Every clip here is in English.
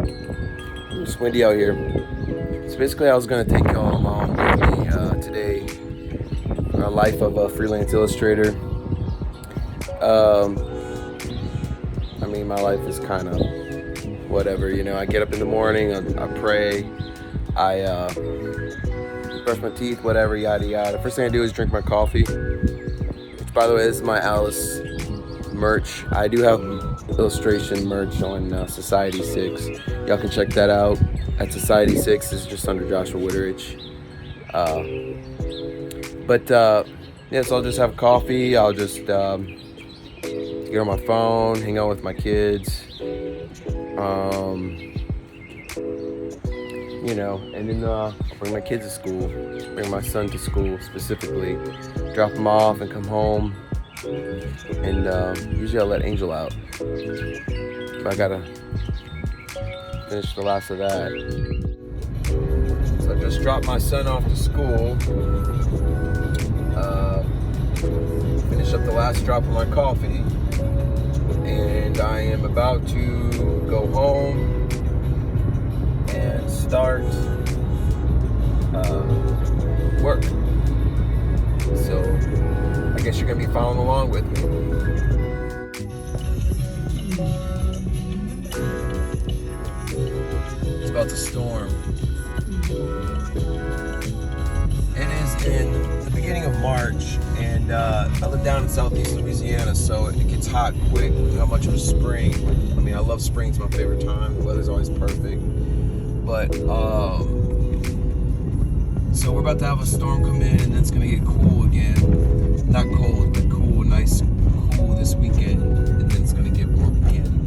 It's windy out here. So basically, I was gonna take y'all along with me today on a life of a freelance illustrator. Um, I mean, my life is kind of whatever. I get up in the morning, I pray, I brush my teeth, whatever, yada yada. First thing I do is drink my coffee. Which, by the way, this is my Alice merch. I do have illustration merch on Society 6. Y'all can check that out at Society 6. It's just under Joshua Witteridge. Yeah, so I'll just have coffee. I'll just get on my phone, hang out with my kids. And then I'll bring my kids to school, bring my son to school specifically, drop him off and come home. And usually I'll let Angel out. But I gotta finish the last of that. So I just dropped my son off to school. Finish up the last drop of my coffee. And I am about to go home and start work. So I guess you're gonna be following along with me. It's about to storm. It is in the beginning of March, and I live down in southeast Louisiana, so it gets hot quick with how much of a spring. I mean, I love spring, it's my favorite time. The weather's always perfect. But so we're about to have a storm come in, and then it's gonna get cool again. Not cold, but cool, nice cool this weekend, and then it's gonna get warm again.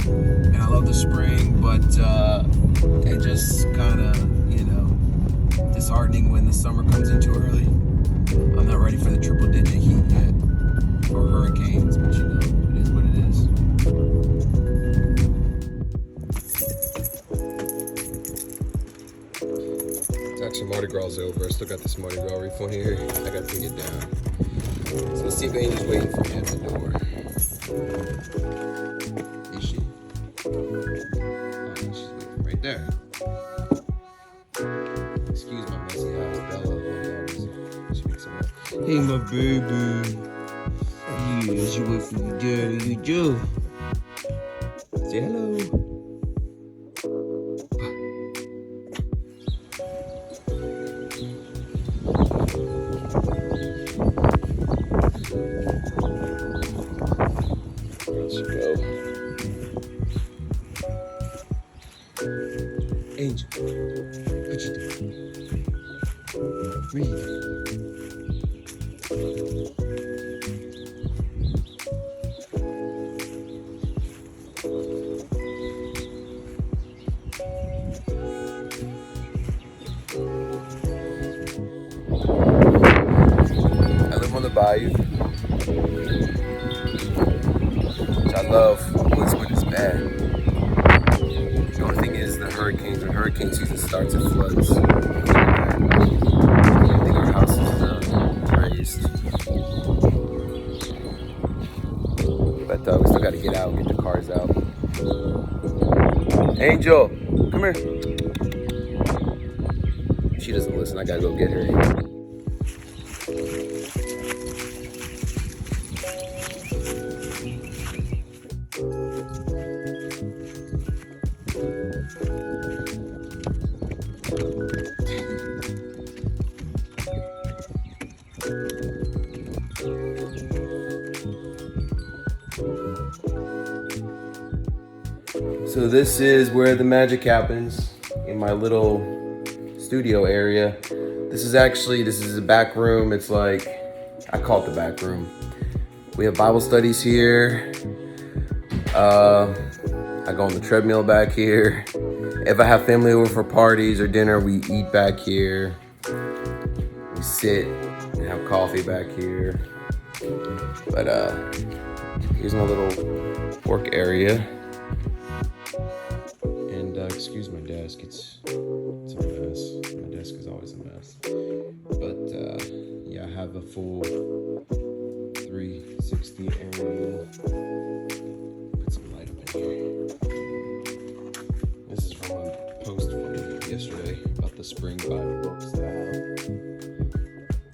And I love the spring, but it just kind of, disheartening when the summer comes in too early. I'm not ready for the triple digit heat yet, or hurricanes, but it is what it is. It's actually Mardi Gras over. I still got this Mardi Gras wreath on here. I gotta take it down. So let's see if Angel's waiting for me at the door. Is she? Oh, she's waiting right there. Excuse my messy house, Bella. She makes some noise. Hey, my baby. Yeah, she wait for you, daddy. You do. Say hello. There she go. Angel, what you doing? Read. I live on the bayou, which I love. Always when it's bad. The only thing is the hurricanes. When hurricane season starts, it floods. I think our house is raised. But we still got to get out, get the cars out. Angel, come here. She doesn't listen. I gotta go get her. So this is where the magic happens, in my little studio area. This is a back room. It's like, I call it the back room. We have Bible studies here. I go on the treadmill back here. If I have family over for parties or dinner, we eat back here. We sit and have coffee back here. But here's my little work area. And excuse my desk, it's a mess. My desk is always a mess. But yeah, I have a full 360 area. Put some light up in This is from a post from yesterday about the spring 5 books that I have.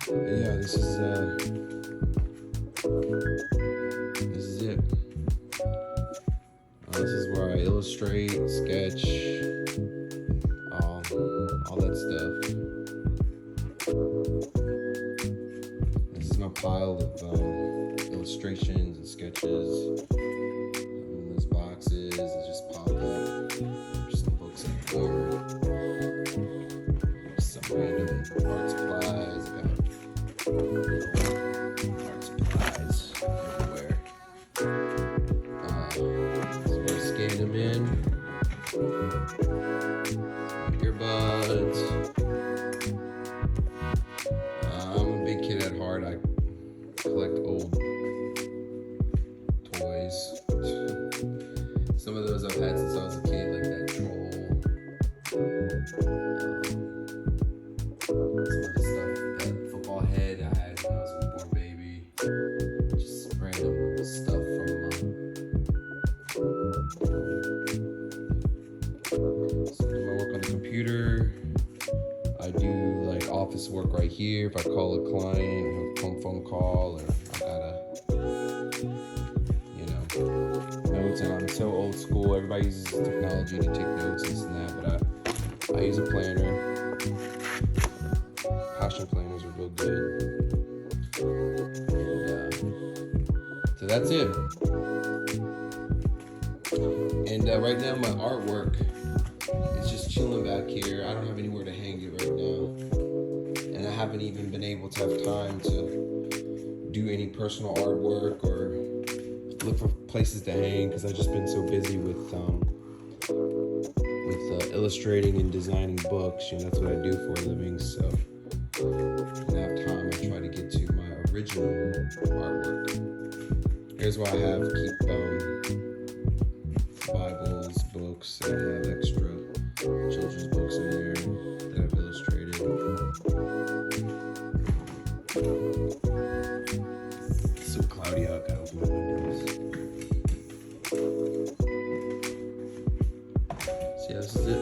But yeah, this is it. This is where I illustrate, sketch, all that stuff. This is my pile of illustrations and sketches. Those boxes that just pop up. There's some books in here. There's some random art supplies. I got art supplies everywhere. So I scan them in. Earbuds. I'm a big kid at heart. I collect old toys. Some of those I've had since I was a kid, like that troll. Some of the stuff, that football head I had when I was a newborn baby. Just random stuff So I do my work on the computer. I do like office work right here. If I call a client, have a phone call, or I gotta, notes. And I'm so old school. Everybody uses technology to take notes and this and that, but I use a planner. Passion planners are real good. And, so that's it. And right now my artwork is just chilling back here. I don't have anywhere to hang it right now. And I haven't even been able to have time to do any personal artwork or look for places to hang because I've just been so busy with illustrating and designing books. That's what I do for a living. So when I have time, I try to get to my original artwork. Here's what I have. Keep Bibles, books, and I have extra children's books in there that I've illustrated. It's so cloudy out, I gotta open my windows. So yeah, this is it.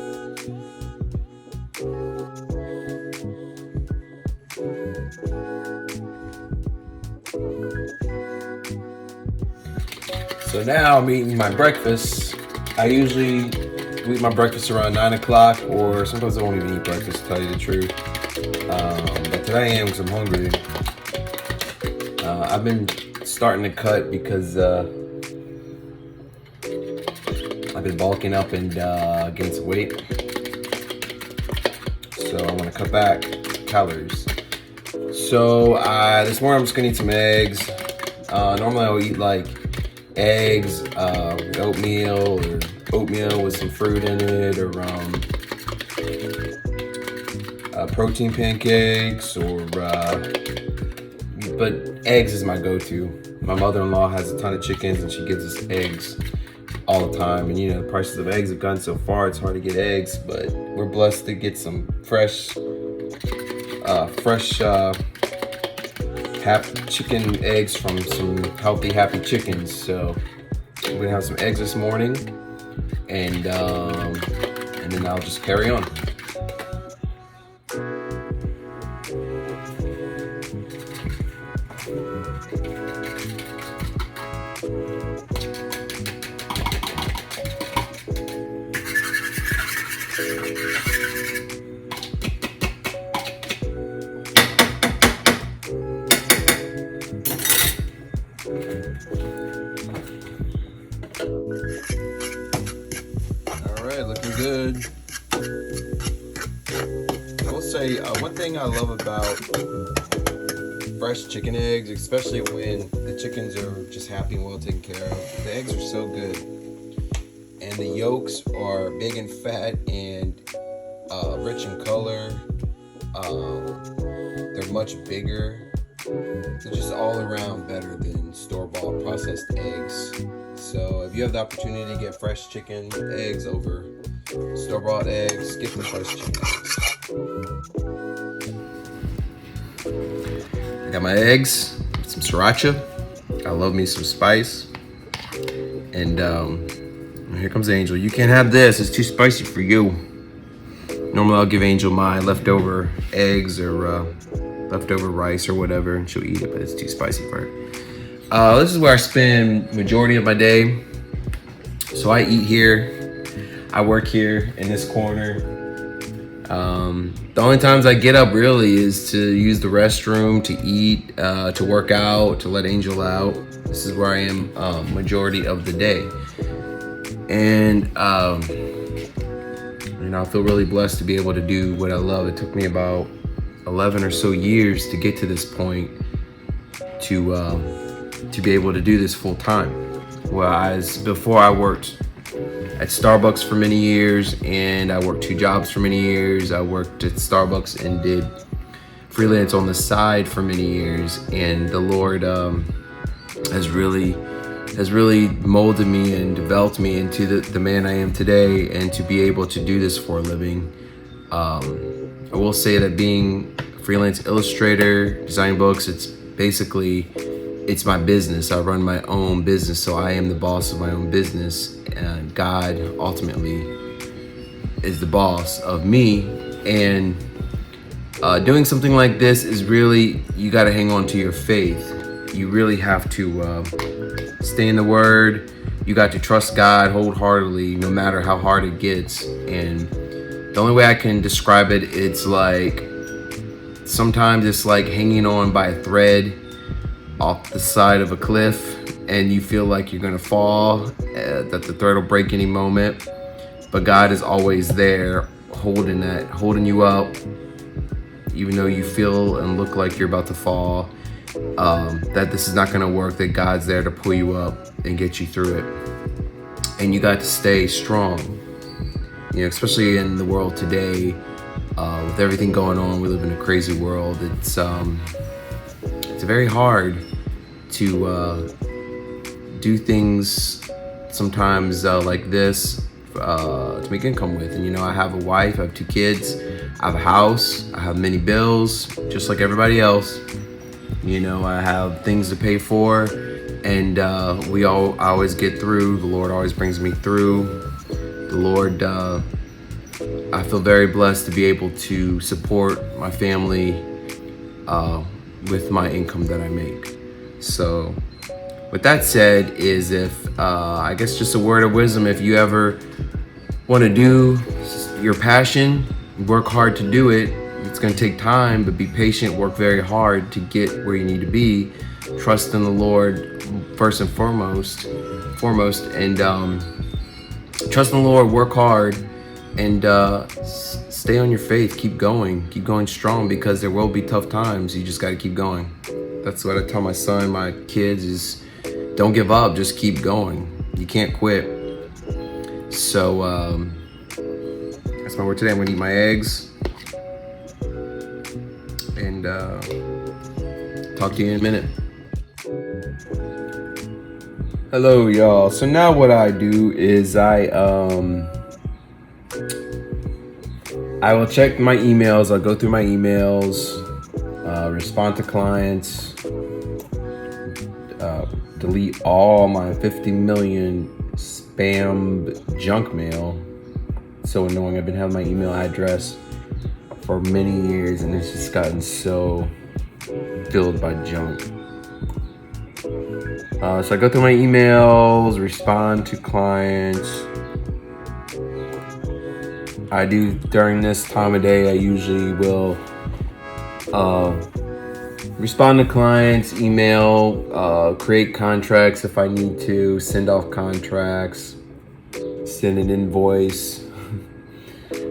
So now I'm eating my breakfast. I usually eat my breakfast around 9 o'clock, or sometimes I won't even eat breakfast, to tell you the truth. But today I am because I'm hungry. I've been starting to cut because I've been bulking up and getting some weight. So I want to cut back calories. So this morning I'm just gonna eat some eggs. Normally I'll eat like eggs with oatmeal, or oatmeal with some fruit in it, or protein pancakes, or but eggs is my go-to. My mother-in-law has a ton of chickens and she gives us eggs all the time, and the prices of eggs have gone so far it's hard to get eggs, but we're blessed to get some fresh chicken eggs from some healthy, happy chickens. So I'm gonna have some eggs this morning, and then I'll just carry on. Alright, looking good. I will say one thing I love about fresh chicken eggs, especially when the chickens are just happy and well taken care of, the eggs are so good. And the yolks are big and fat and rich in color. They're much bigger. They're just all around better than store-bought processed eggs. So if you have the opportunity to get fresh chicken eggs over store-bought eggs, get the fresh chicken eggs. I got my eggs, some sriracha. I love me some spice. And Here comes Angel. You can't have this. It's too spicy for you. Normally I'll give Angel my leftover eggs or leftover rice or whatever, and she'll eat it, but it's too spicy for her. This is where I spend majority of my day. So I eat here. I work here in this corner. The only times I get up really is to use the restroom, to eat, to work out, to let Angel out. This is where I am majority of the day. And I feel really blessed to be able to do what I love. It took me about 11 or so years to get to this point to be able to do this full time. Whereas before I worked at Starbucks for many years, and I worked 2 jobs for many years. I worked at Starbucks and did freelance on the side for many years, and the Lord has really molded me and developed me into the man I am today, and to be able to do this for a living. I will say that being a freelance illustrator, designing books, it's my business. I run my own business, so I am the boss of my own business, and God ultimately is the boss of me. And doing something like this is really, you got to hang on to your faith. You really have to stay in the Word. You got to trust God wholeheartedly, no matter how hard it gets. And the only way I can describe it, it's like, sometimes it's like hanging on by a thread off the side of a cliff, and you feel like you're gonna fall, that the thread will break any moment. But God is always there, holding you up, even though you feel and look like you're about to fall. That this is not gonna work. That God's there to pull you up and get you through it. And you got to stay strong. Especially in the world today, with everything going on. We live in a crazy world. It's very hard to do things sometimes like this to make income with. And I have a wife, I have 2 kids, I have a house, I have many bills, just like everybody else. I have things to pay for, and I always get through. The Lord always brings me through. The Lord, I feel very blessed to be able to support my family with my income that I make. So with that said, is I guess just a word of wisdom, if you ever want to do your passion, work hard to do it. It's going to take time, but be patient, work very hard to get where you need to be. Trust in the Lord first and foremost, and trust in the Lord, work hard, and stay on your faith. Keep going strong, because there will be tough times. You just got to keep going. That's what I tell my son, my kids, is don't give up, just keep going. You can't quit. So that's my word today. I'm gonna eat my eggs, and talk to you in a minute. Hello, y'all. So now what I do is I will check my emails. I'll go through my emails, respond to clients, delete all my 50 million spam junk mail. It's so annoying. I've been having my email address for many years, and it's just gotten so filled by junk. So I go through my emails, respond to clients. I do during this time of day, I usually will respond to clients, email, create contracts if I need to, send off contracts, send an invoice,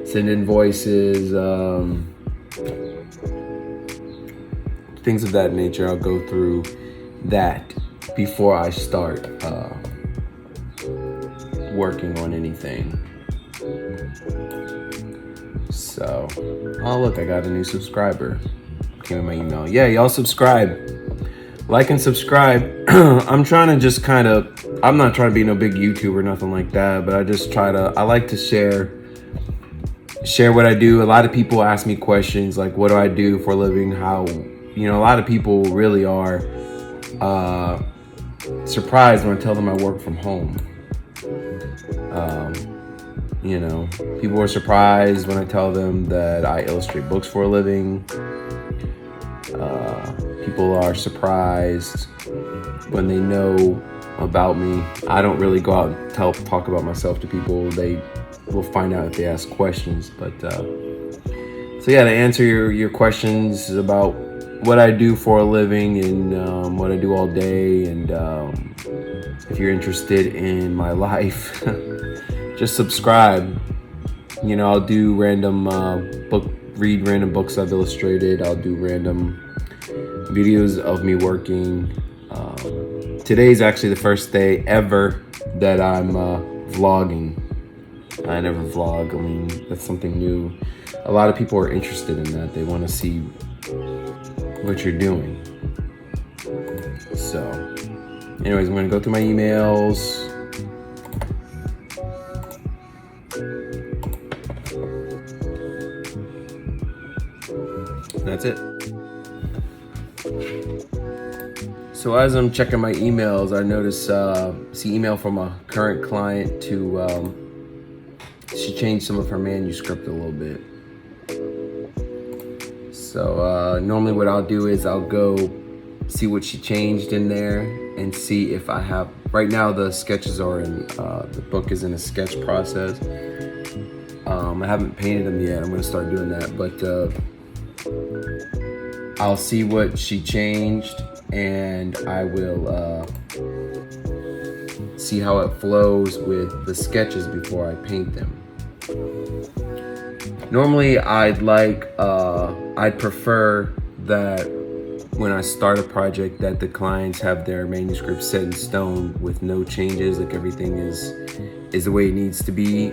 send invoices, things of that nature. I'll go through that before I start working on anything. So, oh look, I got a new subscriber. Came in my email. Yeah, y'all subscribe. Like and subscribe. I'm trying to just I'm not trying to be no big YouTuber or nothing like that, but I like to share what I do. A lot of people ask me questions like, what do I do for a living? How, a lot of people really are surprised when I tell them I work from home. You know, people are surprised when I tell them that I illustrate books for a living. People are surprised when they know about me. I don't really go out and talk about myself to people. They will find out if they ask questions. But so yeah, to answer your questions about what I do for a living and what I do all day, and if you're interested in my life, just subscribe. You know, I'll do random read random books I've illustrated. I'll do random videos of me working. Today's actually the first day ever that I'm vlogging. I never vlog. I mean, that's something new. A lot of people are interested in that. They want to see what you're doing. So, anyways, I'm going to go through my emails. And that's it. So as I'm checking my emails, I notice see email from a current client to she changed some of her manuscript a little bit. So normally what I'll do is I'll go see what she changed in there and see if I have. Right now the sketches are in the book is in a sketch process. I haven't painted them yet. I'm gonna start doing that, but I'll see what she changed, and I will see how it flows with the sketches before I paint them. Normally I'd prefer that when I start a project that the clients have their manuscript set in stone with no changes, like everything is the way it needs to be.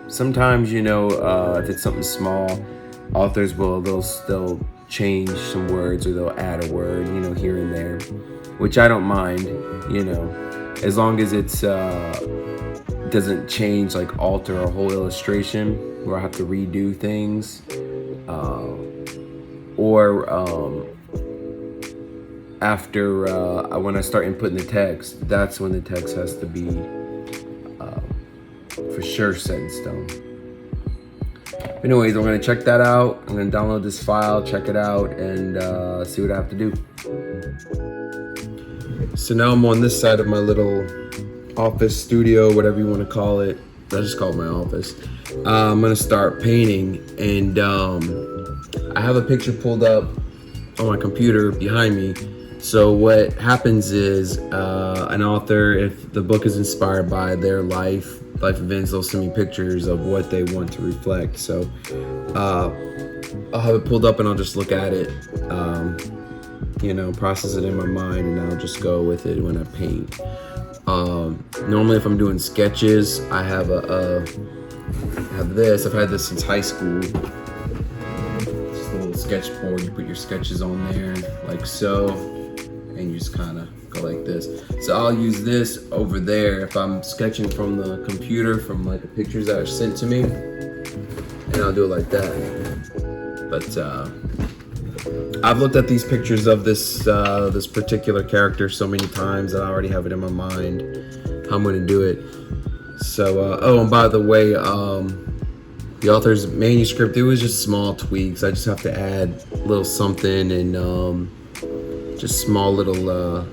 Sometimes, you know, if it's something small, authors they'll change some words, or they'll add a word, you know, here and there, which I don't mind, you know, as long as it's doesn't change, like alter a whole illustration where I have to redo things, or after when I start inputting the text, that's when the text has to be for sure set in stone. Anyways, I'm gonna check that out. I'm gonna download this file, check it out, and see what I have to do. So now I'm on this side of my little office studio, whatever you want to call it. I just call it my office. I'm gonna start painting, and I have a picture pulled up on my computer behind me. So what happens is an author, if the book is inspired by their life events, they'll send me pictures of what they want to reflect. So I'll have it pulled up and I'll just look at it, you know, process it in my mind, and I'll just go with it when I paint. Normally if I'm doing sketches, I have this. I've had this since high school. Just a little sketch board. You put your sketches on there like so, and you just kind of go like this. So I'll use this over there if I'm sketching from the computer, from like the pictures that are sent to me, and I'll do it like that. But I've looked at these pictures of this this particular character so many times that I already have it in my mind how I'm going to do it. So oh, and by the way, the author's manuscript, it was just small tweaks. I just have to add a little something, and just small little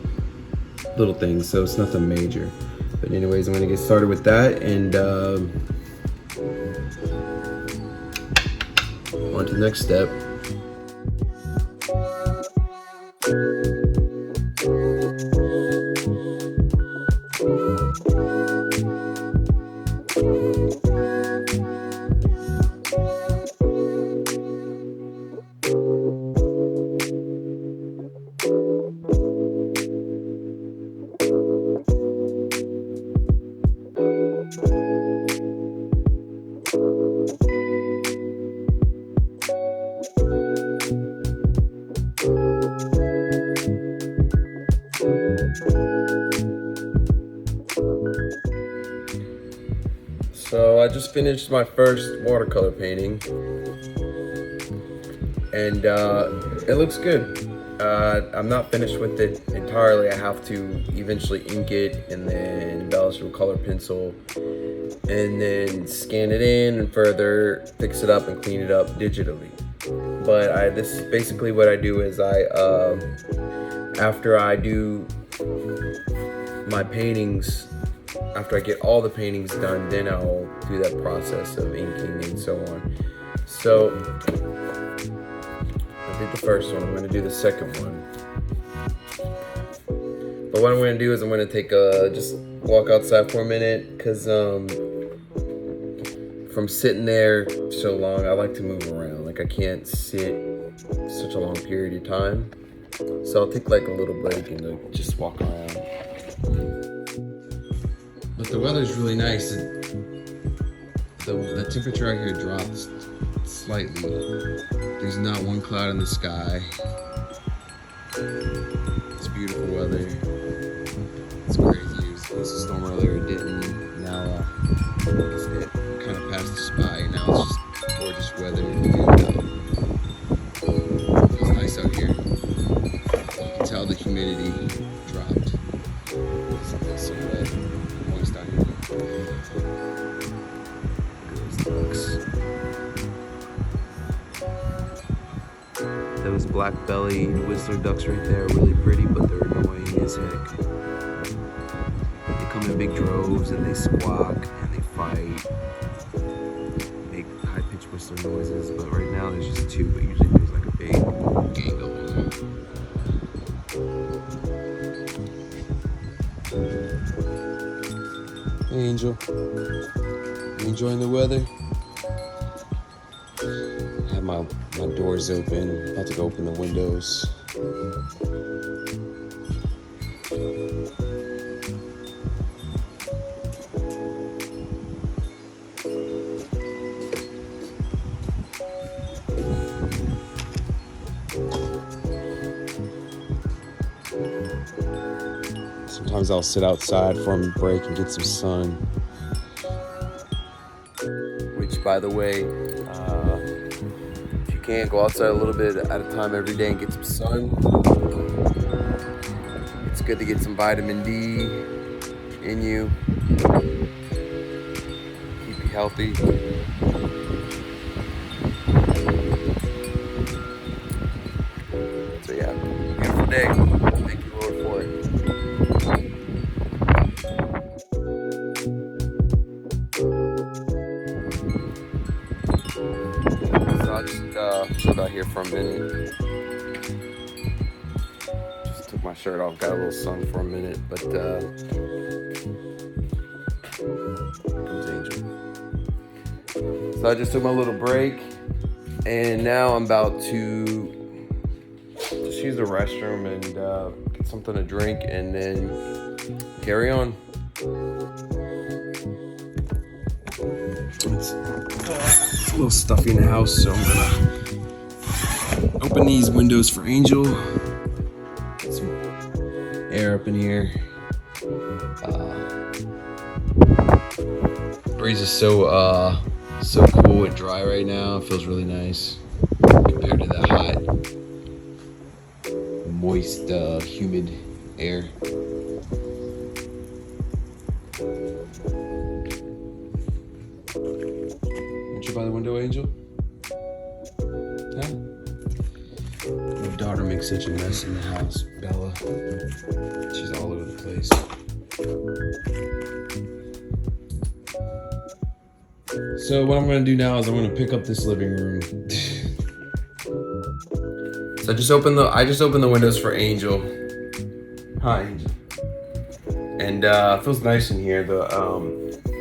things, so it's nothing major. But anyways, I'm gonna get started with that, and on to the next step. So I just finished my first watercolor painting, and it looks good. I'm not finished with it entirely. I have to eventually ink it and then embellish it with color pencil and then scan it in and further fix it up and clean it up digitally. But this is basically what I do is after I do my paintings, after I get all the paintings done, then I'll do that process of inking and so on. So I did the first one, I'm gonna do the second one. But what I'm gonna do is I'm gonna take just walk outside for a minute, because from sitting there so long, I like to move around. Like I can't sit such a long period of time. So I'll take like a little break and just walk around. But the weather's really nice. The temperature out here drops slightly. There's not one cloud in the sky. It's beautiful weather. It's crazy. It was supposed to storm earlier, it didn't. Now it kind of passed us by. Now it's just gorgeous weather. And it's nice out here. You can tell the humidity dropped. Something's so wet. Moist out here. Those black-bellied whistler ducks right there are really pretty, but they're annoying as heck. They come in big droves and they squawk and they fight, make high-pitched whistler noises. But right now there's just two, but usually there's like a big gang of them. Hey Angel, you enjoying the weather? I have my doors open, about to go open the windows. Sometimes I'll sit outside for a break and get some sun. Which, by the way, if you can't go outside a little bit at a time every day and get some sun, it's good to get some vitamin D in you, keep you healthy. So yeah, beautiful day. Thank you, Lord, for it. So I just chilled out here for a minute. Just took my shirt off, got a little sun for a minute, but comes Angel. So I just took my little break, and now I'm about to just use the restroom and get something to drink, and then carry on. It's a little stuffy in the house, so I'm gonna open these windows for Angel. Get some air up in here. Breeze is so cool and dry right now. It feels really nice compared to that hot, moist, humid air. Aren't you by the window, Angel? Huh? My daughter makes such a mess in the house, Bella. She's all over the place. So what I'm gonna do now is I'm gonna pick up this living room. So I just opened the windows for Angel. Hi, Angel. And it feels nice in here. The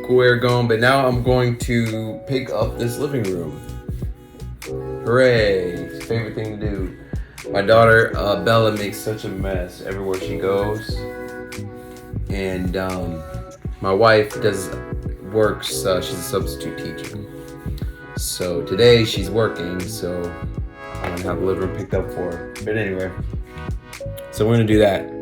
cool air going. But now I'm going to pick up this living room. Hooray! It's favorite thing to do. My daughter Bella makes such a mess everywhere she goes, and my wife works. She's a substitute teacher. So today she's working. So I'm gonna have the living room picked up for her. But anyway, so we're gonna do that.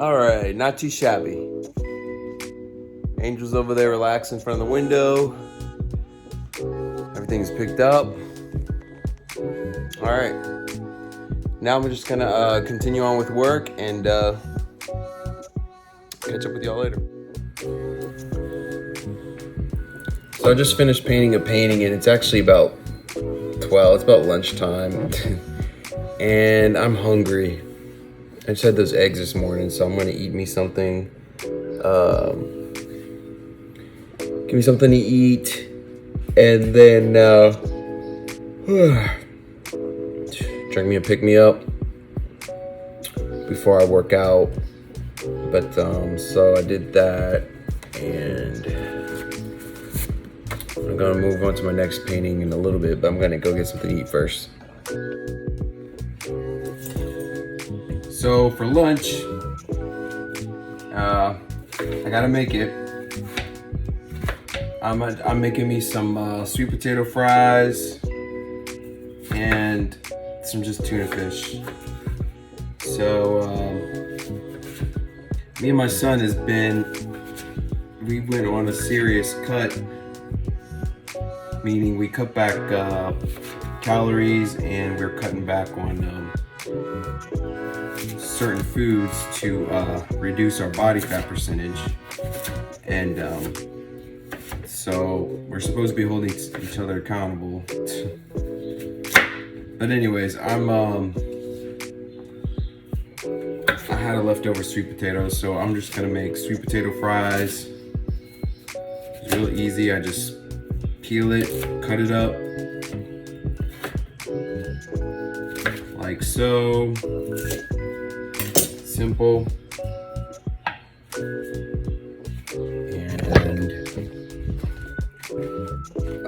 All right, not too shabby. Angel's over there relaxing in front of the window. Everything's picked up. All right. Now I'm just gonna continue on with work and catch up with y'all later. So I just finished painting a painting, and it's actually about 12. It's about lunchtime, and I'm hungry. I just had those eggs this morning, so I'm gonna eat me something. Give me something to eat, and then drink me a pick-me-up before I work out. But so I did that, and I'm gonna move on to my next painting in a little bit, but I'm gonna go get something to eat first. So for lunch, I gotta make it. I'm making me some sweet potato fries and some just tuna fish. So me and my son we went on a serious cut, meaning we cut back calories, and we're cutting back on certain foods to reduce our body fat percentage. And so we're supposed to be holding each other accountable. But anyways, I had a leftover sweet potato, so I'm just gonna make sweet potato fries. It's real easy. I just peel it, cut it up like so. Simple. And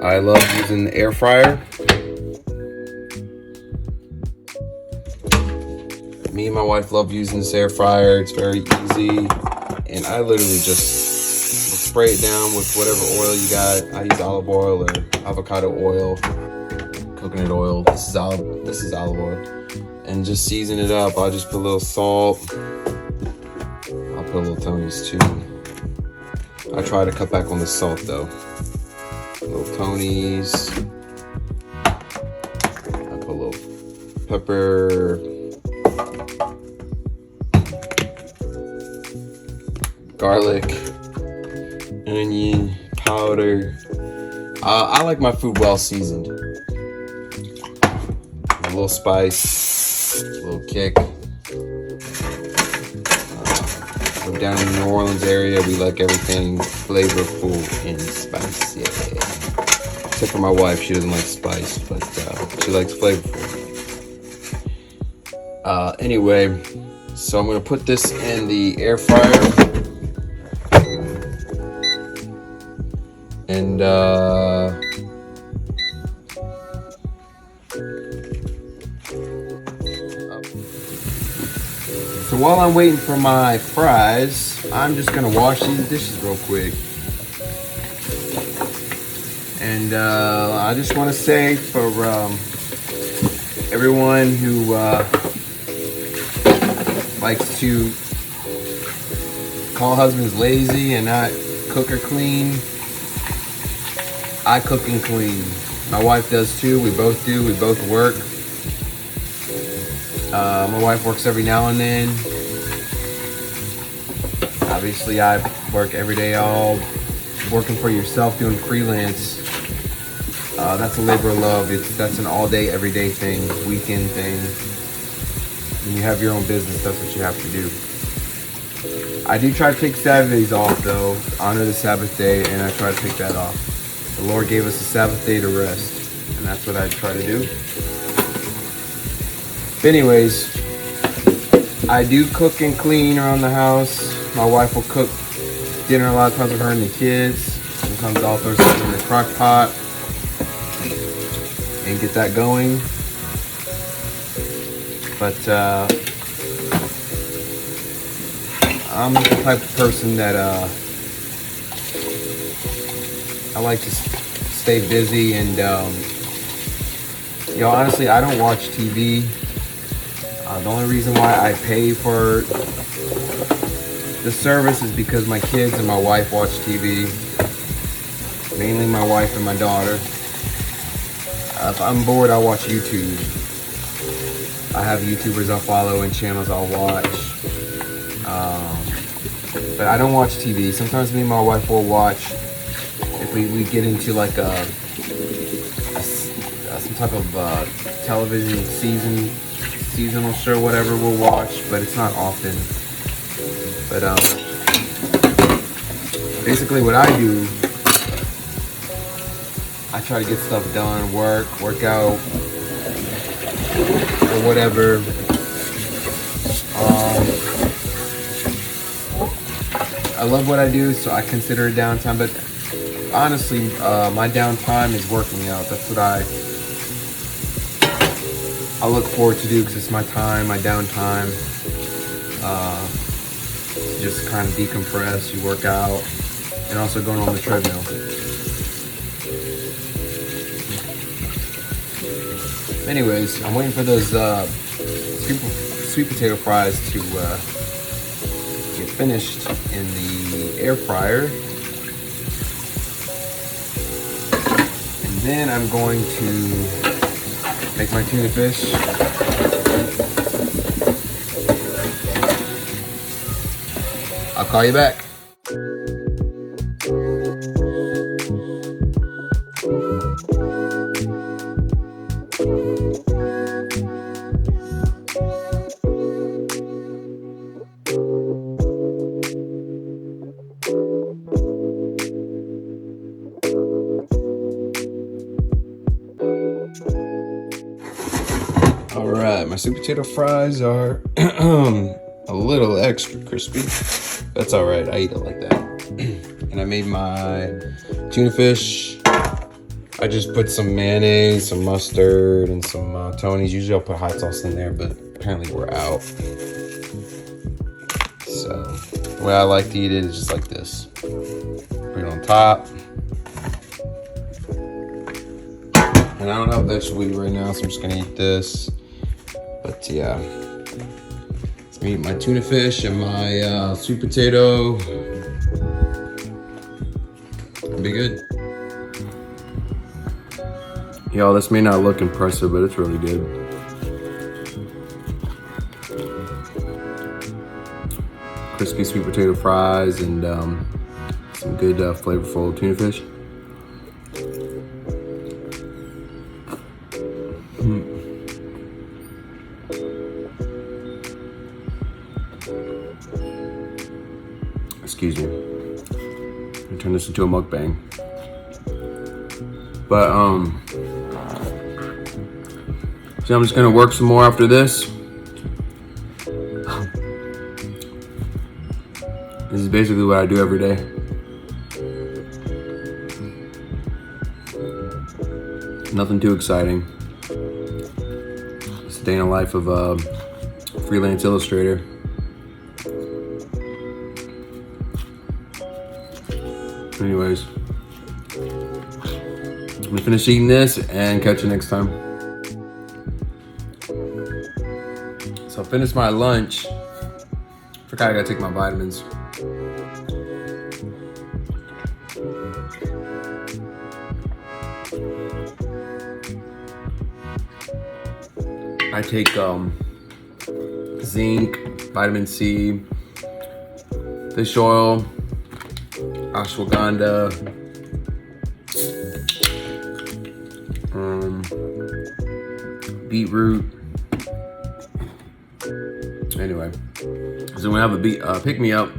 I love using the air fryer. Me and my wife love using this air fryer. It's very easy, and I literally just spray it down with whatever oil you got. I use olive oil or avocado oil, coconut oil. This is olive oil, and just season it up. I'll just put a little salt. I'll put a little Tony's too. I try to cut back on the salt though. Little Tony's. I put a little pepper. Garlic, onion powder. I like my food well seasoned. A little spice, a little kick. We're down in the New Orleans area. We like everything flavorful and spicy. Except for my wife, she doesn't like spice, but she likes flavorful. Anyway, so I'm gonna put this in the air fryer. And so while I'm waiting for my fries, I'm just gonna wash these dishes real quick. And I just want to say for everyone who likes to call husbands lazy and not cook or clean, I cook and clean. My wife does too. We both do. We both work. My wife works every now and then. Obviously, I work every day. All working for yourself, doing freelance. That's a labor of love. That's an all-day, everyday thing, weekend thing. When you have your own business, that's what you have to do. I do try to take Saturdays off though, honor the Sabbath day, and I try to take that off. The Lord gave us a Sabbath day to rest, and that's what I try to do. But anyways, I do cook and clean around the house. My wife will cook dinner a lot of times with her and the kids. Sometimes I'll throw something in the crock pot and get that going. But I'm the type of person that I like to stay busy, and honestly, I don't watch TV. The only reason why I pay for The service is because my kids and my wife watch TV. Mainly my wife and my daughter. If I'm bored, I watch YouTube. I have YouTubers I'll follow and channels I'll watch. But I don't watch TV. Sometimes me and my wife will watch. If we get into like some type of television seasonal show, whatever, we'll watch. But it's not often. But basically what I do, I try to get stuff done, work out, or whatever. I love what I do, so I consider it downtime, but honestly, my downtime is working out. That's what I look forward to do, because it's my time, my downtime. Just kind of decompress, you work out, and also going on the treadmill. Anyways, I'm waiting for those sweet potato fries to get finished in the air fryer. And then I'm going to make my tuna fish. I'll call you back. All right, my sweet potato fries are a little extra crispy. That's all right, I eat it like that. And I made my tuna fish. I just put some mayonnaise, some mustard, and some Tony's. Usually I'll put hot sauce in there, but apparently we're out. So the way I like to eat it is just like this. Put it on top. And I don't have vegetable right now, so I'm just gonna eat this. But yeah, let's eat my tuna fish and my sweet potato. It'll be good. Y'all, this may not look impressive, but it's really good. Crispy sweet potato fries and some good flavorful tuna fish. Excuse me. I turn this into a mukbang. But so I'm just gonna work some more after this. This is basically what I do every day. Nothing too exciting. It's a day in the life of a freelance illustrator. Anyways, I'm gonna finish eating this and catch you next time. So I'll finish my lunch. Forgot I gotta take my vitamins. I take zinc, vitamin C, fish oil, ashwagandha, beetroot. Anyway, so we have a pick me up.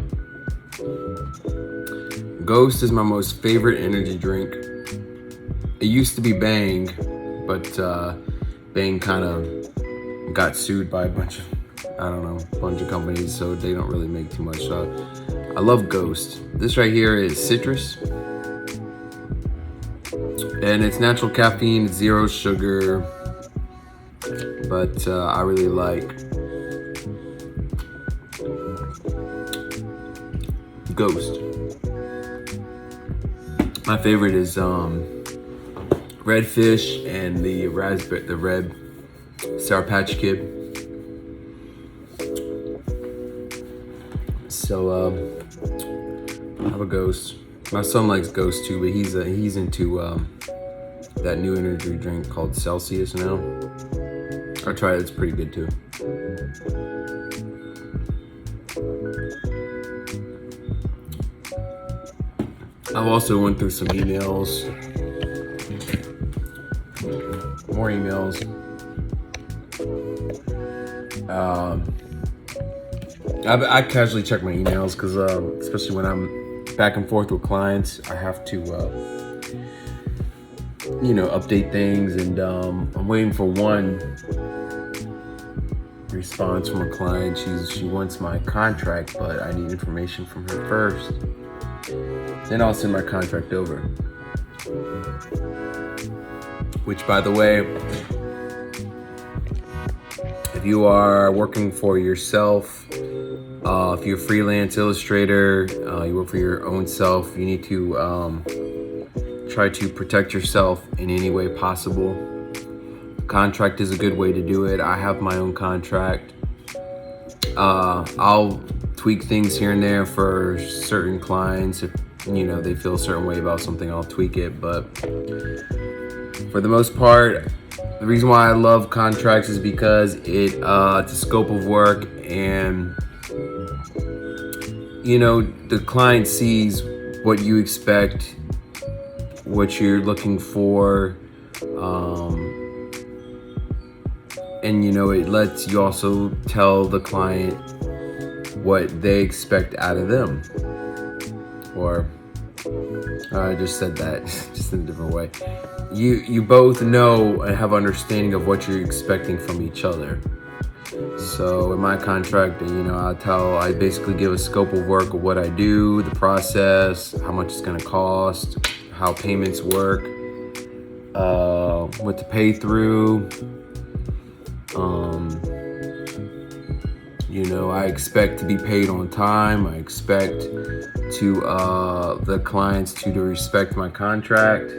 Ghost is my most favorite energy drink. It used to be Bang, but Bang kind of got sued by a bunch of companies, so they don't really make too much. So I love Ghost. This right here is citrus, and it's natural caffeine, zero sugar, but I really like Ghost. My favorite is Redfish and the red Sour Patch Kid. So I have a ghost. My son likes ghosts too, but he's into that new energy drink called Celsius now. I tried it, it's pretty good too. I've also went through some emails, more emails. I casually check my emails because especially when I'm back and forth with clients, I have to update things, and I'm waiting for one response from a client. She wants my contract, but I need information from her first. Then I'll send my contract over. Which, by the way, if you are working for yourself, if you're a freelance illustrator, you work for your own self, you need to try to protect yourself in any way possible. Contract is a good way to do it. I have my own contract. I'll tweak things here and there for certain clients. If they feel a certain way about something, I'll tweak it. But for the most part, the reason why I love contracts is because it's a scope of work, and the client sees what you expect, what you're looking for, and it lets you also tell the client what they expect out of them. Or I just said that just in a different way. You both know and have understanding of what you're expecting from each other. So in my contract, I basically give a scope of work of what I do, the process, how much it's going to cost, how payments work, what to pay through. I expect to be paid on time. I expect the clients to respect my contract.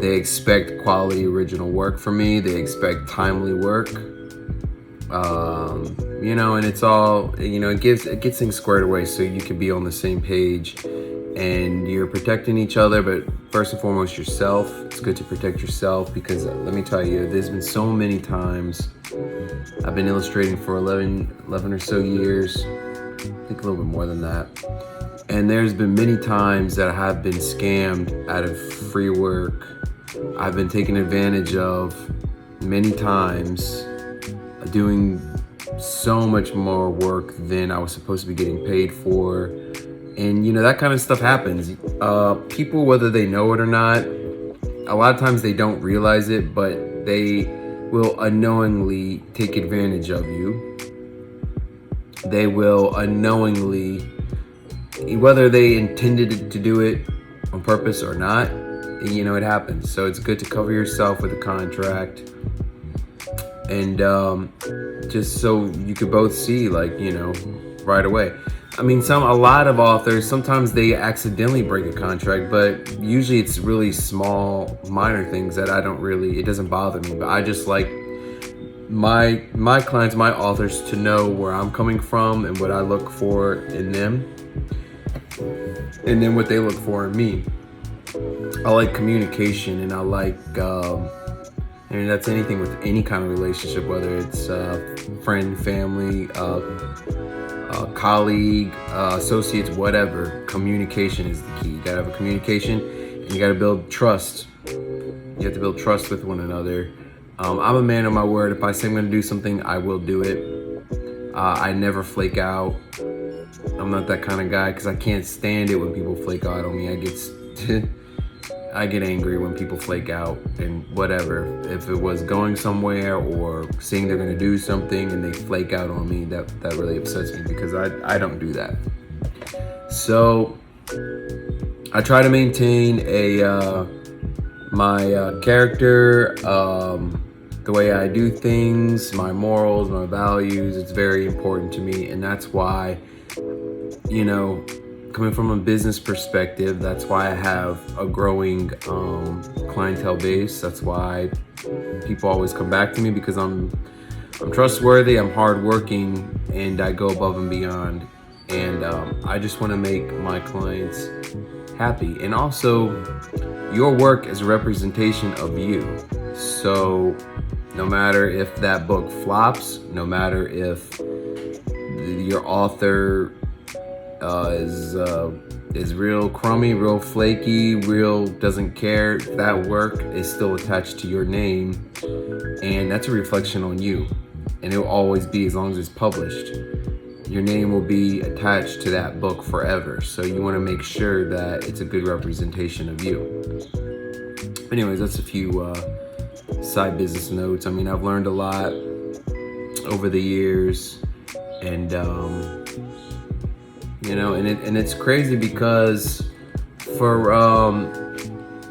They expect quality original work from me. They expect timely work. And it's all, it gets things squared away so you can be on the same page and you're protecting each other, but first and foremost yourself. It's good to protect yourself because let me tell you, there's been so many times. I've been illustrating for 11 or so years, I think a little bit more than that. And there's been many times that I have been scammed out of free work. I've been taken advantage of many times, doing so much more work than I was supposed to be getting paid for. And that kind of stuff happens. People, whether they know it or not, a lot of times they don't realize it, but they will unknowingly take advantage of you. They will unknowingly, whether they intended to do it on purpose or not, it happens. So it's good to cover yourself with a contract, and just so you could both see, right away. I mean, a lot of authors, sometimes they accidentally break a contract, but usually it's really small, minor things that it doesn't bother me. But I just like my clients, my authors, to know where I'm coming from and what I look for in them, and then what they look for in me. I like communication, and I like, that's anything with any kind of relationship, whether it's friend, family, colleague, associates, whatever. Communication is the key. You gotta have a communication, and you gotta build trust. You have to build trust with one another. I'm a man of my word. If I say I'm gonna do something, I will do it. I never flake out. I'm not that kind of guy because I can't stand it when people flake out on me. I get angry when people flake out and whatever. If it was going somewhere or saying they're gonna do something and they flake out on me, that really upsets me because I don't do that. So I try to maintain my character, the way I do things, my morals, my values. It's very important to me, and that's why, coming from a business perspective, that's why I have a growing clientele base. That's why people always come back to me, because I'm trustworthy, I'm hardworking, and I go above and beyond. And I just want to make my clients happy. And also, your work is a representation of you. So no matter if that book flops, no matter if your author is real crummy, real flaky, real doesn't care, that work is still attached to your name, and that's a reflection on you. And it will always be, as long as it's published. Your name will be attached to that book forever. So you want to make sure that it's a good representation of you. Anyways, that's a few side business notes. I mean, I've learned a lot over the years, and you know, and it's crazy because for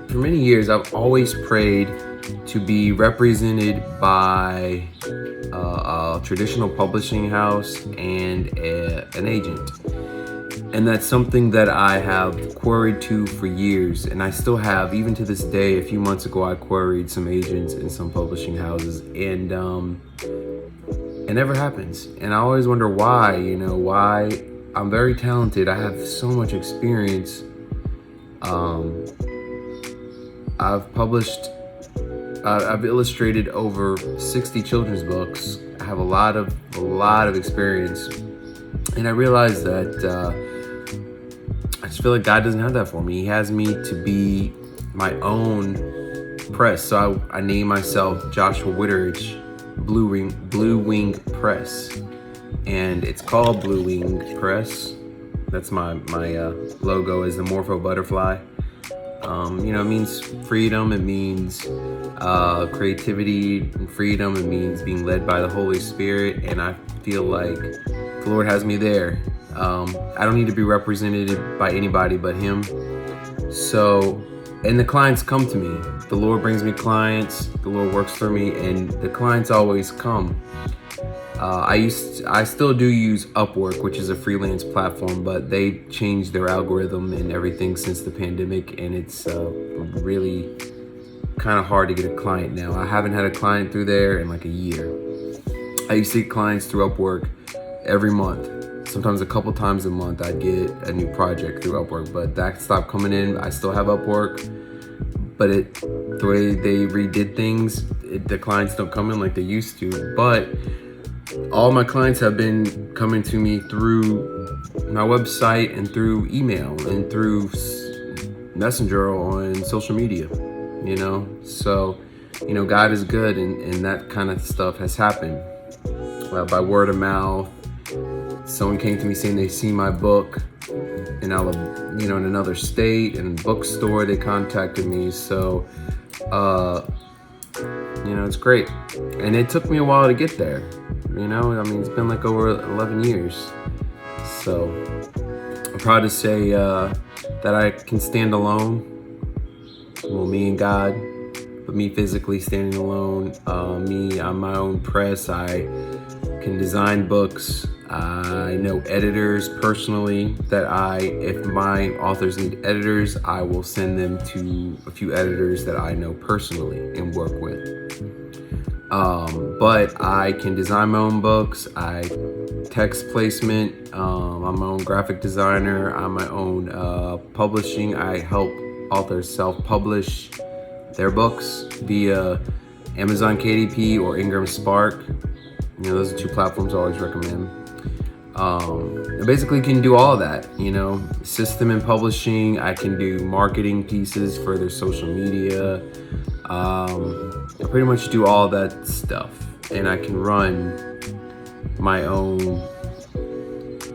many years I've always prayed to be represented by a traditional publishing house and an agent. And that's something that I have queried to for years, and I still have, even to this day. A few months ago, I queried some agents and some publishing houses, and it never happens. And I always wonder why, you know, why. I'm very talented. I have so much experience. I've illustrated over 60 children's books. I have a lot of experience, and I realized that I just feel like God doesn't have that for me. He has me to be my own press. So I named myself Joshua Witteridge Blue Wing Press, and it's called Blue Wing Press. That's my logo is the Morpho butterfly. You know, it means freedom. It means creativity and freedom. It means being led by the Holy Spirit, and I feel like the Lord has me there. I don't need to be represented by anybody but Him. So, and the clients come to me. The Lord brings me clients. The Lord works for me, and the clients always come. I still do use Upwork, which is a freelance platform, but they changed their algorithm and everything since the pandemic, and it's really kind of hard to get a client now. I haven't had a client through there in like a year. I used to get clients through Upwork every month. Sometimes a couple times a month I'd get a new project through Upwork, but that stopped coming in. I still have Upwork, but the way they redid things, the clients don't come in like they used to. But all my clients have been coming to me through my website and through email and through Messenger on social media, you know? So, you know, God is good, and that kind of stuff has happened by word of mouth. Someone came to me saying they see my book in another state, in a bookstore. They contacted me. So, you know, it's great. And it took me a while to get there. You know, I mean, it's been like over 11 years. So I'm proud to say that I can stand alone. Well, me and God, but me physically standing alone. I'm my own press. I can design books. I know editors personally if my authors need editors, I will send them to a few editors that I know personally and work with. But I can design my own books. I text placement. I'm my own graphic designer. I'm my own publishing. I help authors self-publish their books via Amazon KDP or Ingram Spark. You know, those are two platforms I always recommend. I basically can do all of that, you know, system and publishing. I can do marketing pieces for their social media. I pretty much do all that stuff, and I can run my own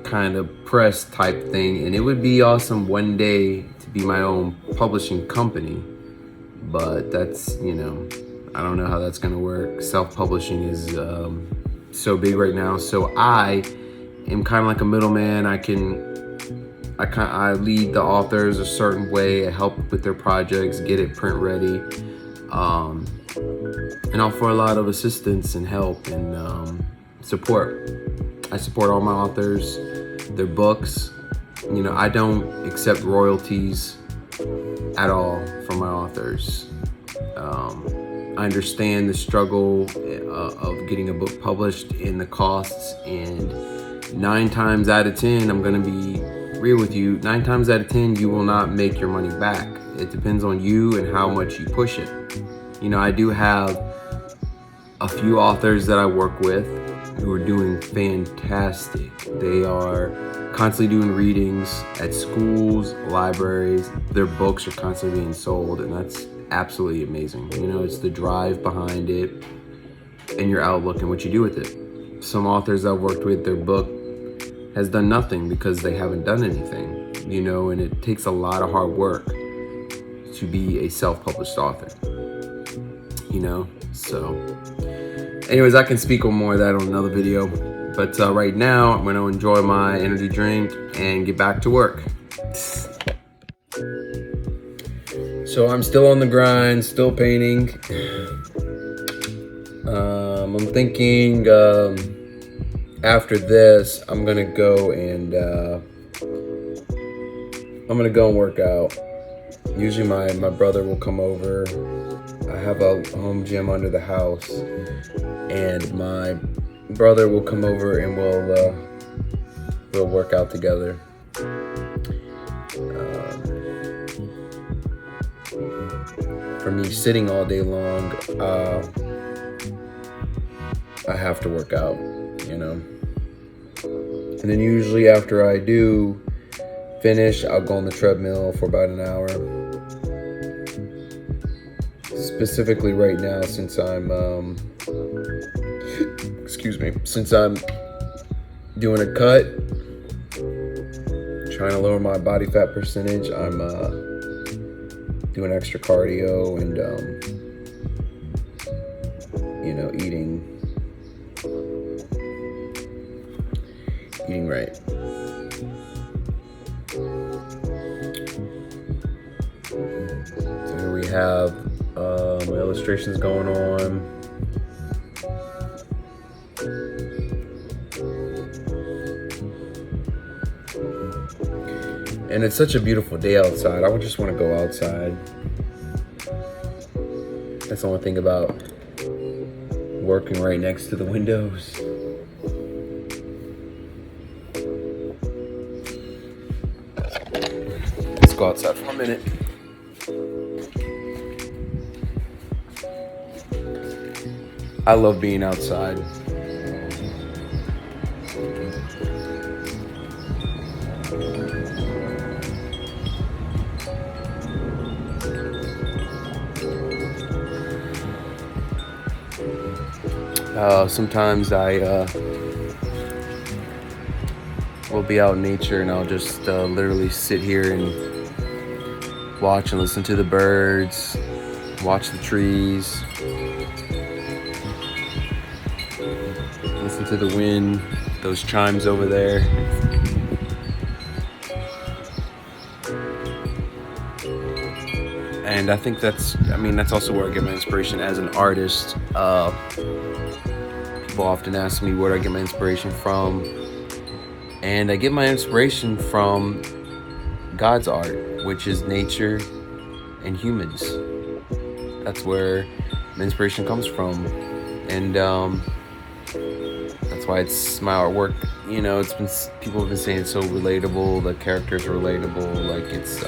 kind of press type thing. And it would be awesome one day to be my own publishing company, but that's, you know, I don't know how that's gonna work. Self-publishing is so big right now, so I am kind of like a middleman. I lead the authors a certain way. I help with their projects, get it print ready, and offer a lot of assistance and help and support. I support all my authors, their books. You know, I don't accept royalties at all from my authors. I understand the struggle of getting a book published and the costs, and 9 times out of 10, I'm gonna be real with you, 9 times out of 10, you will not make your money back. It depends on you and how much you push it. You know, I do have a few authors that I work with who are doing fantastic. They are constantly doing readings at schools, libraries. Their books are constantly being sold, and that's absolutely amazing. You know, it's the drive behind it and your outlook and what you do with it. Some authors I've worked with, their book has done nothing because they haven't done anything, you know, and it takes a lot of hard work to be a self-published author, you know. So anyways, I can speak on more of that on another video, but right now I'm going to enjoy my energy drink and get back to work. So I'm still on the grind, still painting. I'm thinking after this I'm gonna go and work out. Usually my brother will come over. I have a home gym under the house, and my brother will come over and we'll work out together. For me, sitting all day long, I have to work out, you know. And then usually after I do finish, I'll go on the treadmill for about an hour. Specifically right now, since I'm doing a cut, trying to lower my body fat percentage, I'm doing extra cardio and you know, eating right. So here we have my illustrations going on. And it's such a beautiful day outside. I just want to go outside. That's the only thing about working right next to the windows. Let's go outside for a minute. I love being outside. Sometimes I will be out in nature and I'll just literally sit here and watch and listen to the birds, watch the trees, listen to the wind, those chimes over there. And I think that's also where I get my inspiration as an artist. People often ask me where I get my inspiration from. And I get my inspiration from God's art, which is nature and humans. That's where my inspiration comes from. And that's why it's my artwork. You know, people have been saying it's so relatable, the characters are relatable, like it's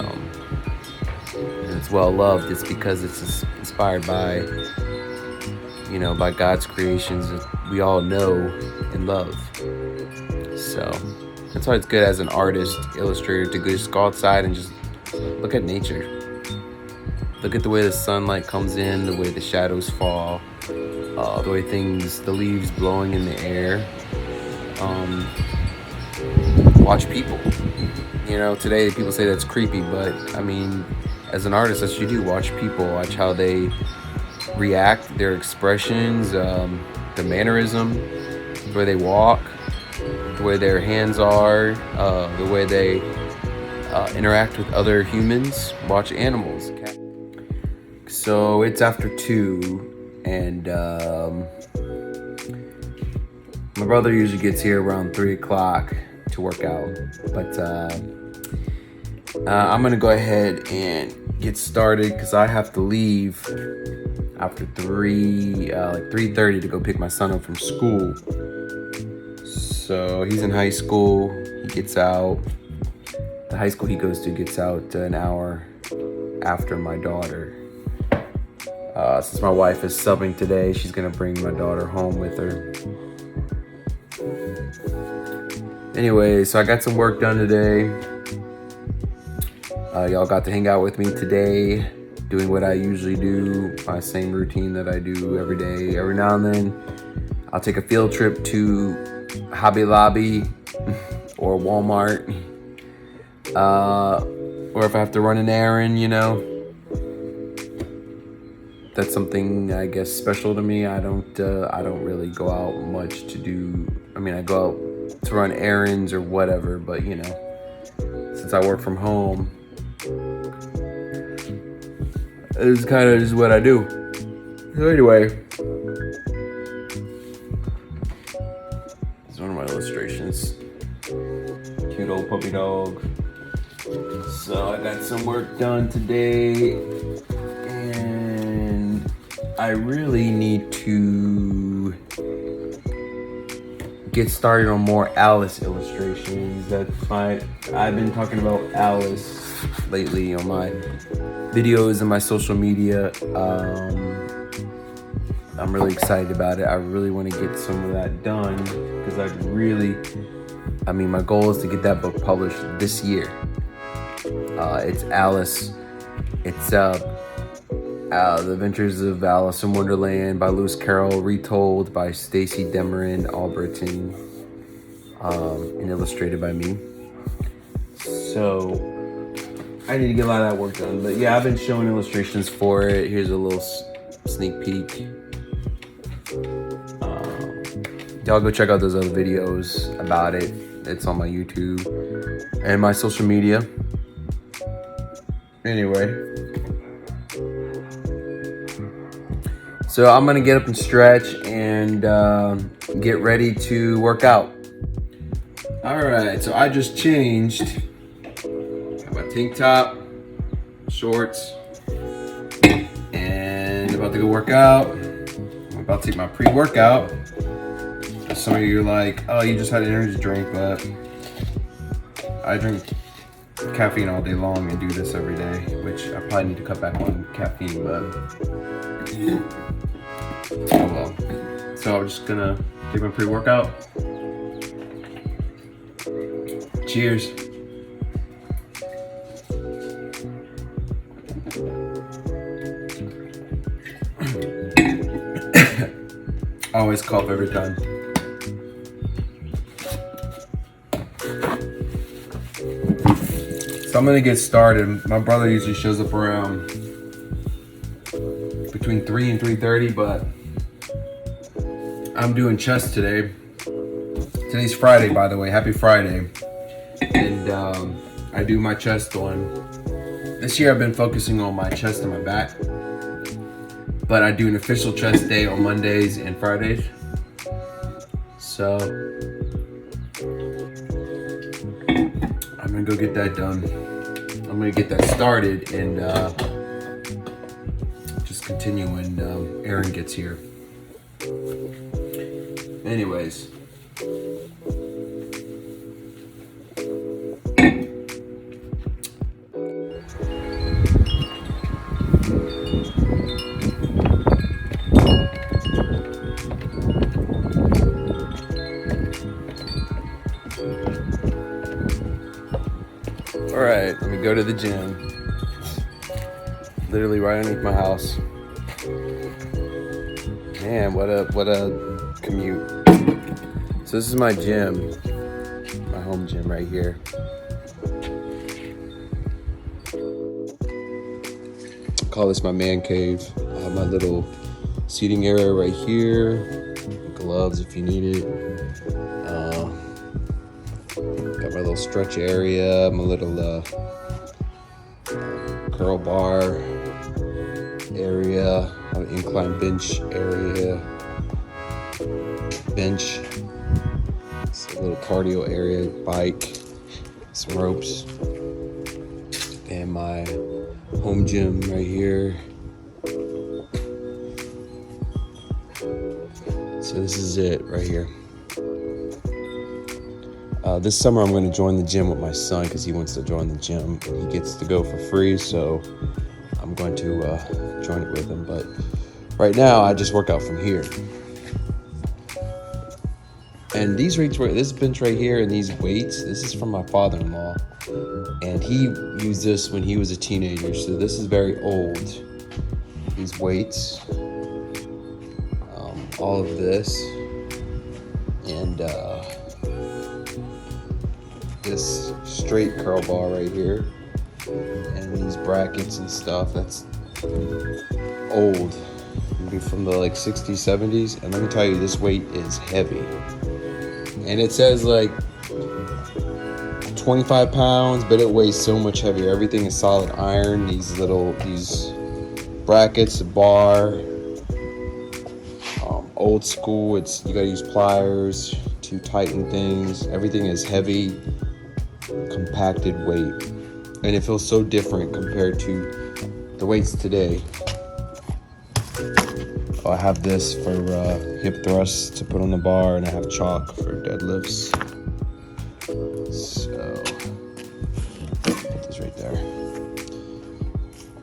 well loved. It's because it's inspired by, you know, by God's creations that we all know and love. So that's why it's good as an artist, illustrator, to just go outside and just look at nature. Look at the way the sunlight comes in, the way the shadows fall, the way the leaves blowing in the air. Watch people. You know, today people say that's creepy, but I mean, as an artist, that's what you do. Watch people, watch how they react, their expressions, the mannerism, the way they walk, the way their hands are, the way they interact with other humans. Watch animals. So it's after 2, and my brother usually gets here around 3 o'clock to work out, but I'm gonna go ahead and get started because I have to leave after 3:30 to go pick my son up from school. So he's in high school. He gets out. The high school he goes to gets out an hour after my daughter. Since my wife is subbing today, she's gonna bring my daughter home with her. Anyway, so I got some work done today. Y'all got to hang out with me today, doing what I usually do, my same routine that I do every day. Every now and then, I'll take a field trip to Hobby Lobby or Walmart, or if I have to run an errand, you know. That's something, I guess, special to me. I don't really go out much to do. I mean, I go out to run errands or whatever, but you know, since I work from home, it's kind of just what I do. So anyway, it's one of my illustrations. Cute old puppy dog. So I got some work done today, and I really need to get started on more Alice illustrations. I've been talking about Alice lately on my videos and my social media. I'm really excited about it. I really want to get some of that done because my goal is to get that book published this year. It's Alice. It's The Adventures of Alice in Wonderland by Lewis Carroll, retold by Stacey Demerin Albertin, and illustrated by me. So I need to get a lot of that work done. But yeah, I've been showing illustrations for it. Here's a little sneak peek. Y'all go check out those other videos about it. It's on my YouTube and my social media. Anyway, so I'm gonna get up and stretch and get ready to work out. All right, so I just changed. Got my tank top, shorts, and about to go work out. I'm about to take my pre-workout. Some of you are like, oh, you just had an energy drink, but I drink caffeine all day long and do this every day, which I probably need to cut back on caffeine, but oh well. So I'm just gonna take my pre-workout. Cheers. I always cough every time. So I'm gonna get started. My brother usually shows up around between 3 and 3:30, but I'm doing chest today. Today's Friday, by the way. Happy Friday. And I do my chest this year I've been focusing on my chest and my back, but I do an official chest day on Mondays and Fridays. So I'm gonna go get that done. I'm gonna get that started and just continue when Aaron gets here. Anyways. All right, let me go to the gym. Literally right underneath my house. Man, what a commute. So this is my gym, my home gym right here. I call this my man cave. I have my little seating area right here. Gloves if you need it. Got my little stretch area, my little curl bar area, an incline bench area, it's a little cardio area, bike, some ropes, and my home gym right here. So this is it right here. This summer I'm going to join the gym with my son because he wants to join the gym. He gets to go for free, so I'm going to join it with him. But right now I just work out from here. And these weights, this bench right here and these weights, this is from my father-in-law. And he used this when he was a teenager, so this is very old. These weights, all of this, and this straight curl bar right here, and these brackets and stuff. That's old, maybe from the like 60s, 70s. And let me tell you, this weight is heavy. And it says like 25 pounds, but it weighs so much heavier. Everything is solid iron. These brackets, the bar, old school. You gotta use pliers to tighten things. Everything is heavy, compacted weight, and it feels so different compared to the weights today. I have this for hip thrusts to put on the bar, and I have chalk for deadlifts. So put this right there.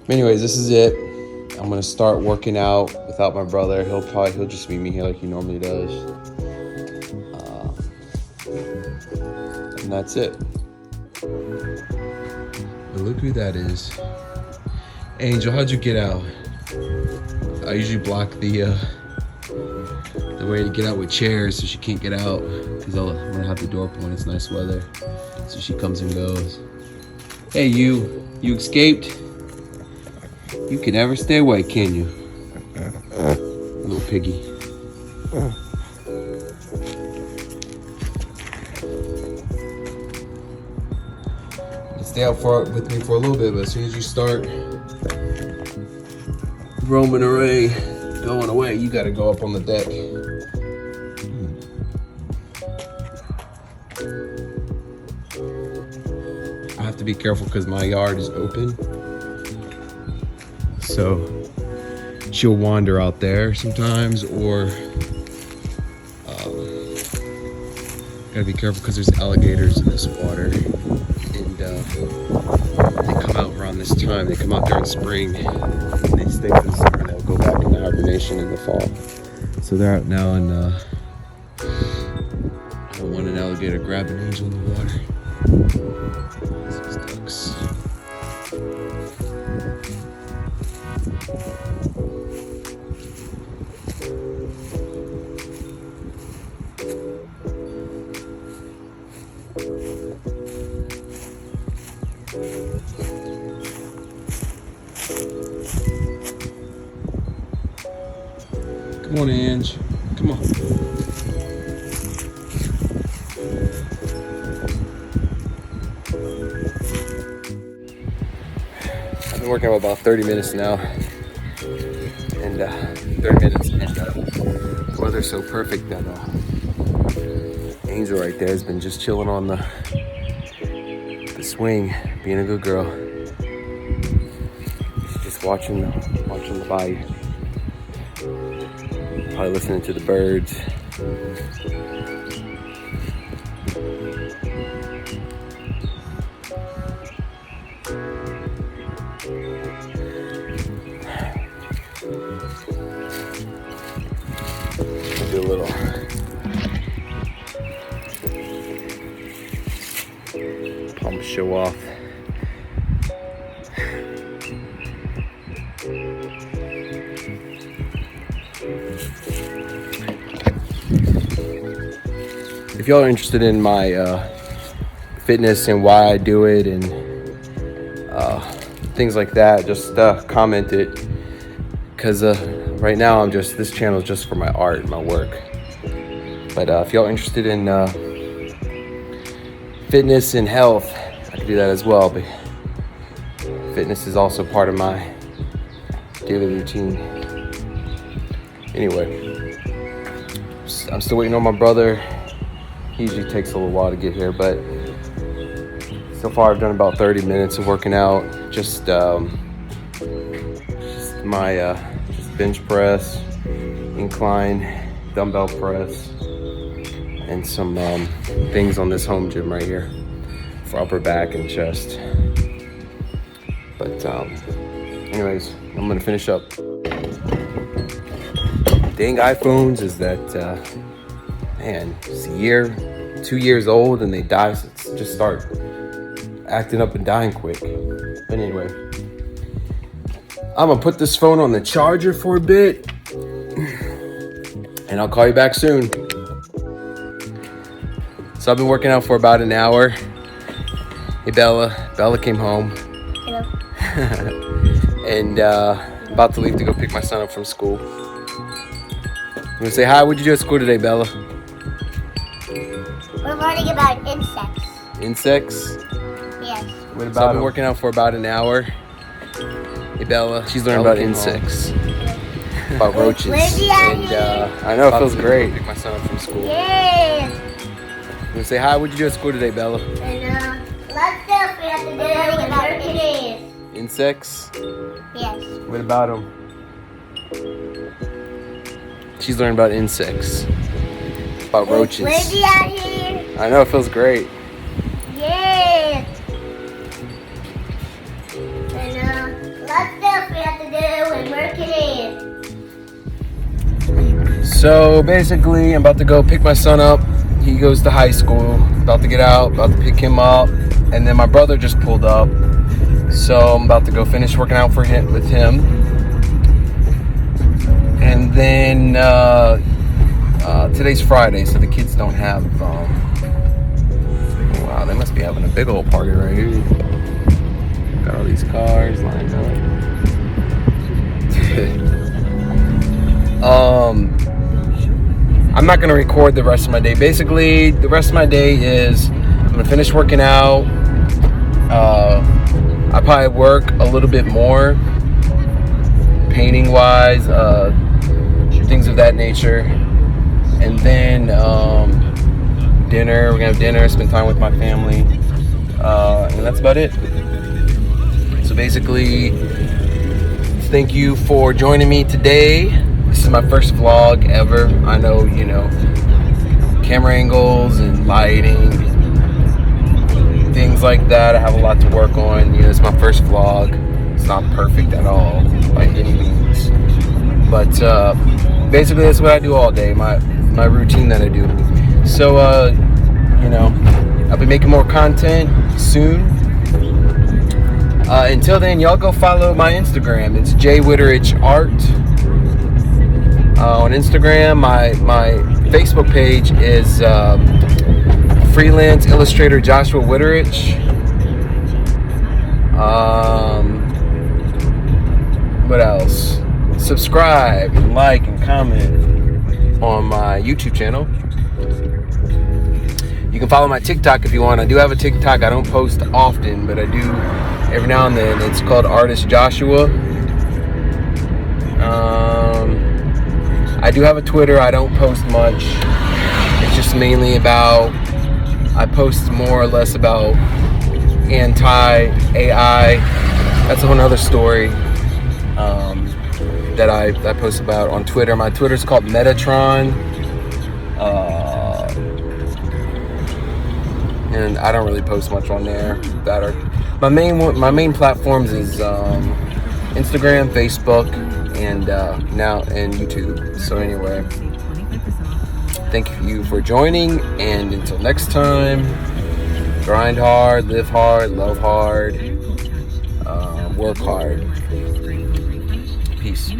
Anyways, this is it. I'm gonna start working out without my brother. He'll just meet me here like he normally does, and that's it. But look who that is. Angel, how'd you get out? I usually block the way to get out with chairs so she can't get out, because I'm gonna have the door open when it's nice weather, so she comes and goes. Hey, you escaped? You can never stay away, can you? Little piggy. Stay out with me for a little bit, but as soon as you start roaming away, going away, you gotta go up on the deck. I have to be careful because my yard is open, so she'll wander out there sometimes, or gotta be careful because there's alligators in this water, and they come out around this time. They come out during spring. They stay for the summer, and they'll go back into hibernation in the fall. So they're out now, and I don't want an alligator grabbing Angel in the water. These ducks. Come on, Ange. Come on. I've been working out about 30 minutes now. And 30 minutes, and the weather's so perfect that Angel right there has been just chilling on the swing, being a good girl. She's just watching the bayou. Probably listening to the birds. I'll do a little pump show off. If y'all are interested in my fitness and why I do it and things like that, just comment it, because right now this channel is just for my art and my work. But if y'all are interested in fitness and health, I can do that as well. But fitness is also part of my daily routine. Anyway, I'm still waiting on my brother. He usually takes a little while to get here, but so far I've done about 30 minutes of working out. Just my bench press, incline, dumbbell press, and some things on this home gym right here for upper back and chest. But anyways, I'm gonna finish up. Dang iPhones is that man, it's a year, 2 years old, and they die. Just start acting up and dying quick. But anyway, I'm gonna put this phone on the charger for a bit, and I'll call you back soon. So I've been working out for about an hour. Hey Bella came home. Hello. And about to leave to go pick my son up from school. I'm gonna say hi. What'd you do at school today, Bella? We're learning about insects. Insects? Yes. What about? So I've been working out for about an hour. Hey Bella, she's learning about insects, about roaches, and I know it feels great. Pick my son up from school. Yes. I'm gonna say hi. What'd you do at school today, Bella? And lots of stuff we have to do about insects. Insects? Yes. What about them? She's learning about insects, about roaches. Windy out here. I know it feels great. Yes. And lots of stuff we have to do and work it in. So basically, I'm about to go pick my son up. He goes to high school. About to get out. About to pick him up. And then my brother just pulled up. So I'm about to go finish working out with him. And then today's Friday, so the kids don't have. Wow, they must be having a big old party right here. Got all these cars lined up. I'm not gonna record the rest of my day. Basically, the rest of my day is I'm gonna finish working out. I probably work a little bit more, painting wise, things of that nature, and then dinner. We're gonna have dinner, spend time with my family, and that's about it. So basically, thank you for joining me today. This is my first vlog ever. I know, camera angles and lighting, things like that. I have a lot to work on. It's my first vlog. It's not perfect at all by any means. But basically, that's what I do all day. My routine that I do. So, I'll be making more content soon. Until then, y'all go follow my Instagram. It's jwitterichart. On Instagram, my Facebook page is Freelance Illustrator Joshua Witterich. What else? Subscribe, and like, and comment on my YouTube channel. You can follow my TikTok if you want. I do have a TikTok. I don't post often, but I do every now and then. It's called Artist Joshua. I do have a Twitter. I don't post much. It's just mainly I post more or less about anti-AI. That's a whole nother story that I post about on Twitter. My Twitter's called Metatron. And I don't really post much on there. My main platforms is Instagram, Facebook, and now YouTube. So anyway, thank you for joining, and until next time, grind hard, live hard, love hard, work hard. Peace.